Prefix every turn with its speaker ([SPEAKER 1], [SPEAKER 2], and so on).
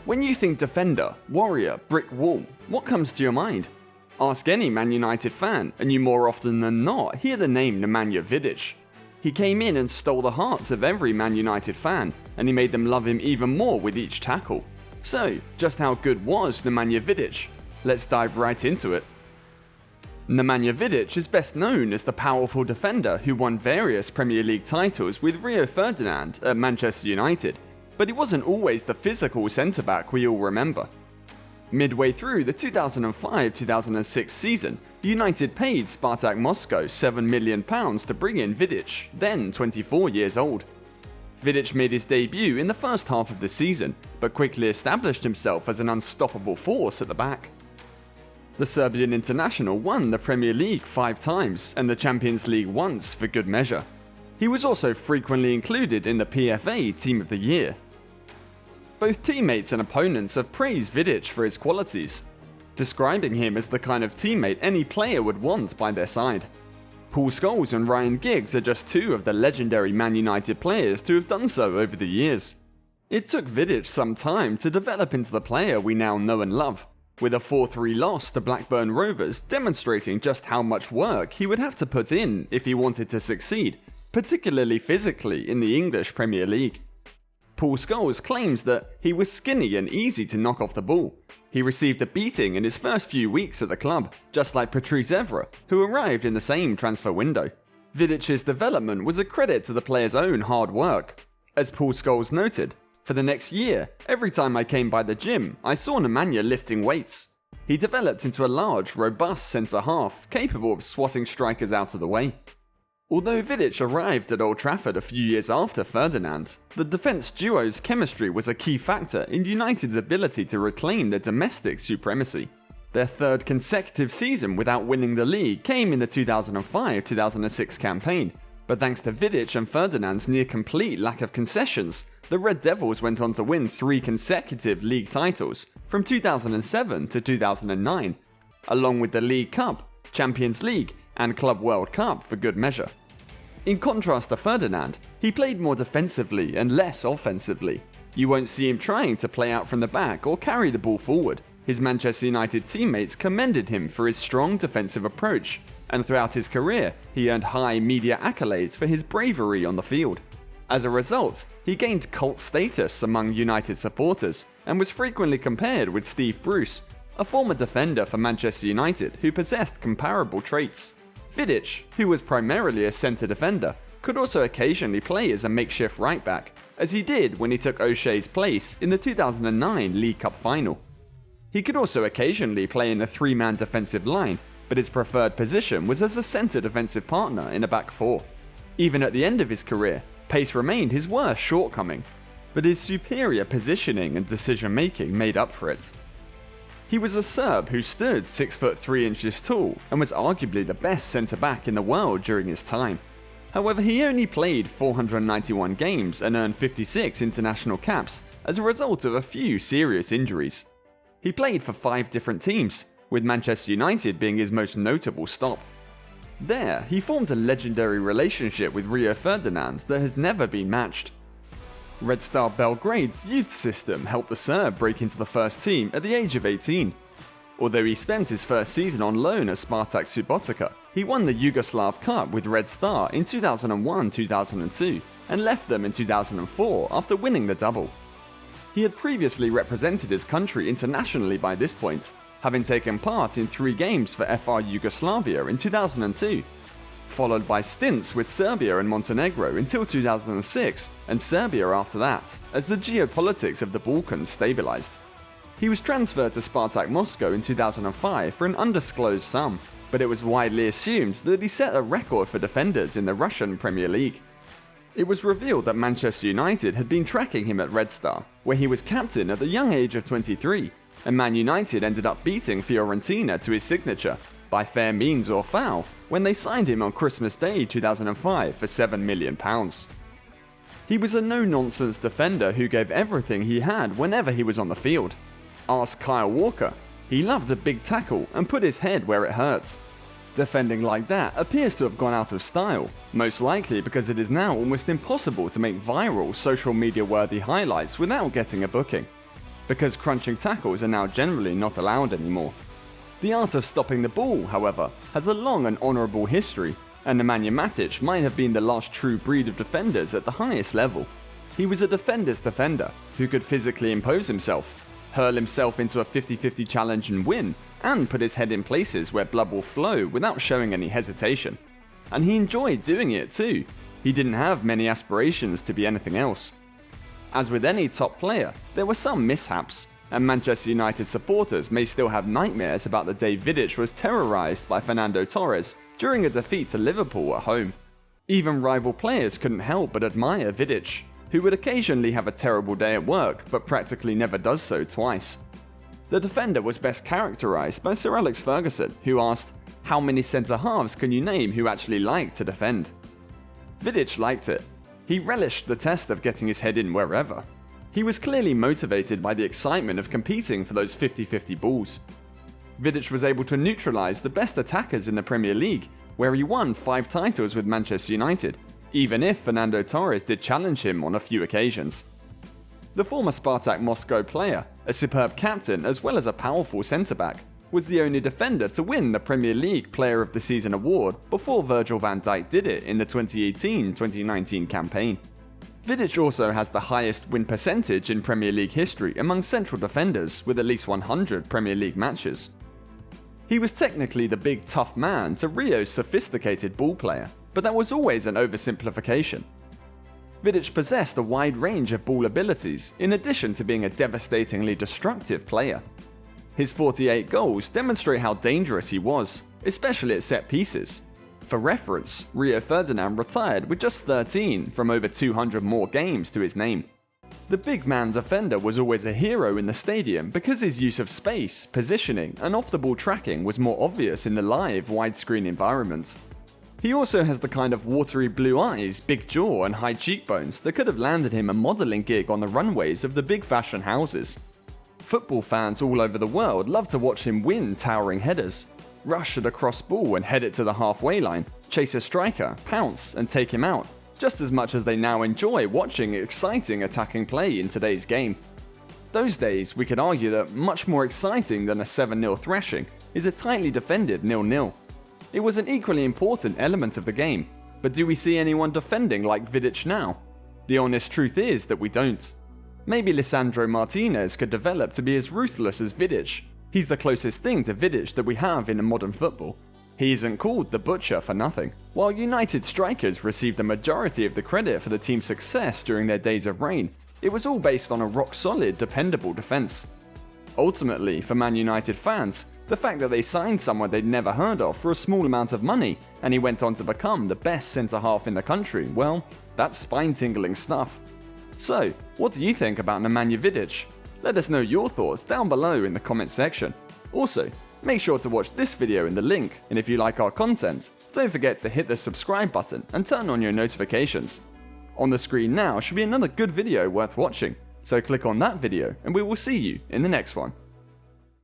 [SPEAKER 1] When you think defender, warrior, brick wall, what comes to your mind? Ask any Man United fan, and you more often than not hear the name Nemanja Vidic. He came in and stole the hearts of every Man United fan, and he made them love him even more with each tackle. So, just how good was Nemanja Vidic? Let's dive right into it. Nemanja Vidic is best known as the powerful defender who won various Premier League titles with Rio Ferdinand at Manchester United, but he wasn't always the physical centre-back we all remember. Midway through the 2005-2006 season, United paid Spartak Moscow £7 million to bring in Vidic, then 24 years old. Vidic made his debut in the first half of the season, but quickly established himself as an unstoppable force at the back. The Serbian international won the Premier League 5 times and the Champions League once for good measure. He was also frequently included in the PFA Team of the Year. Both teammates and opponents have praised Vidic for his qualities, describing him as the kind of teammate any player would want by their side. Paul Scholes and Ryan Giggs are just two of the legendary Man United players to have done so over the years. It took Vidic some time to develop into the player we now know and love, with a 4-3 loss to Blackburn Rovers demonstrating just how much work he would have to put in if he wanted to succeed, particularly physically in the English Premier League. Paul Scholes claims that he was skinny and easy to knock off the ball. He received a beating in his first few weeks at the club, just like Patrice Evra, who arrived in the same transfer window. Vidic's development was a credit to the player's own hard work. As Paul Scholes noted, for the next year, every time I came by the gym, I saw Nemanja lifting weights. He developed into a large, robust centre-half, capable of swatting strikers out of the way. Although Vidic arrived at Old Trafford a few years after Ferdinand, the defence duo's chemistry was a key factor in United's ability to reclaim their domestic supremacy. Their third consecutive season without winning the league came in the 2005-2006 campaign, but thanks to Vidic and Ferdinand's near-complete lack of concessions, the Red Devils went on to win 3 consecutive league titles from 2007 to 2009, along with the League Cup, Champions League, and Club World Cup for good measure. In contrast to Ferdinand, he played more defensively and less offensively. You won't see him trying to play out from the back or carry the ball forward. His Manchester United teammates commended him for his strong defensive approach, and throughout his career, he earned high media accolades for his bravery on the field. As a result, he gained cult status among United supporters and was frequently compared with Steve Bruce, a former defender for Manchester United who possessed comparable traits. Vidic, who was primarily a centre defender, could also occasionally play as a makeshift right-back, as he did when he took O'Shea's place in the 2009 League Cup final. He could also occasionally play in a 3-man defensive line, but his preferred position was as a centre defensive partner in a back 4. Even at the end of his career, pace remained his worst shortcoming, but his superior positioning and decision-making made up for it. He was a Serb who stood 6 foot 3 inches tall and was arguably the best centre-back in the world during his time. However, he only played 491 games and earned 56 international caps as a result of a few serious injuries. He played for 5 different teams, with Manchester United being his most notable stop. There, he formed a legendary relationship with Rio Ferdinand that has never been matched. Red Star Belgrade's youth system helped the Serb break into the first team at the age of 18. Although he spent his first season on loan at Spartak Subotica, he won the Yugoslav Cup with Red Star in 2001-2002 and left them in 2004 after winning the double. He had previously represented his country internationally by this point, having taken part in 3 games for FR Yugoslavia in 2002, followed by stints with Serbia and Montenegro until 2006, and Serbia after that, as the geopolitics of the Balkans stabilized. He was transferred to Spartak Moscow in 2005 for an undisclosed sum, but it was widely assumed that he set a record for defenders in the Russian Premier League. It was revealed that Manchester United had been tracking him at Red Star, where he was captain at the young age of 23, and Man United ended up beating Fiorentina to his signature, by fair means or foul, when they signed him on Christmas Day 2005 for £7 million. He was a no-nonsense defender who gave everything he had whenever he was on the field. Ask Kyle Walker. He loved a big tackle and put his head where it hurts. Defending like that appears to have gone out of style, most likely because it is now almost impossible to make viral social media worthy highlights without getting a booking. because crunching tackles are now generally not allowed anymore. The art of stopping the ball, however, has a long and honourable history, and Nemanja Vidic might have been the last true breed of defenders at the highest level. He was a defender's defender who could physically impose himself, hurl himself into a 50-50 challenge and win, and put his head in places where blood will flow without showing any hesitation. And he enjoyed doing it too. He didn't have many aspirations to be anything else. As with any top player, there were some mishaps, and Manchester United supporters may still have nightmares about the day Vidic was terrorised by Fernando Torres during a defeat to Liverpool at home. Even rival players couldn't help but admire Vidic, who would occasionally have a terrible day at work but practically never does so twice. The defender was best characterised by Sir Alex Ferguson, who asked, "How many centre-halves can you name who actually like to defend?" Vidic liked it. He relished the test of getting his head in wherever. He was clearly motivated by the excitement of competing for those 50-50 balls. Vidic was able to neutralise the best attackers in the Premier League, where he won 5 titles with Manchester United, even if Fernando Torres did challenge him on a few occasions. The former Spartak Moscow player, a superb captain as well as a powerful centre-back, was the only defender to win the Premier League Player of the Season award before Virgil van Dijk did it in the 2018-2019 campaign. Vidic also has the highest win percentage in Premier League history among central defenders with at least 100 Premier League matches. He was technically the big tough man to Rio's sophisticated ball player, but that was always an oversimplification. Vidic possessed a wide range of ball abilities in addition to being a devastatingly destructive player. His 48 goals demonstrate how dangerous he was, especially at set pieces. For reference, Rio Ferdinand retired with just 13 from over 200 more games to his name. The big man defender was always a hero in the stadium because his use of space, positioning, and off-the-ball tracking was more obvious in the live, widescreen environments. He also has the kind of watery blue eyes, big jaw, and high cheekbones that could have landed him a modelling gig on the runways of the big fashion houses. Football fans all over the world love to watch him win towering headers, rush at a cross ball and head it to the halfway line, chase a striker, pounce, and take him out, just as much as they now enjoy watching exciting attacking play in today's game. Those days, we could argue that much more exciting than a 7-0 thrashing is a tightly defended 0-0. It was an equally important element of the game, but do we see anyone defending like Vidic now? The honest truth is that we don't. Maybe Lisandro Martinez could develop to be as ruthless as Vidic. He's the closest thing to Vidic that we have in modern football. He isn't called the Butcher for nothing. While United strikers received the majority of the credit for the team's success during their days of reign, it was all based on a rock-solid, dependable defence. Ultimately, for Man United fans, the fact that they signed someone they'd never heard of for a small amount of money and he went on to become the best centre-half in the country, well, that's spine-tingling stuff. So, what do you think about Nemanja Vidic? Let us know your thoughts down below in the comment section. Also, make sure to watch this video in the link, and if you like our content, don't forget to hit the subscribe button and turn on your notifications. On the screen now should be another good video worth watching, so click on that video and we will see you in the next one.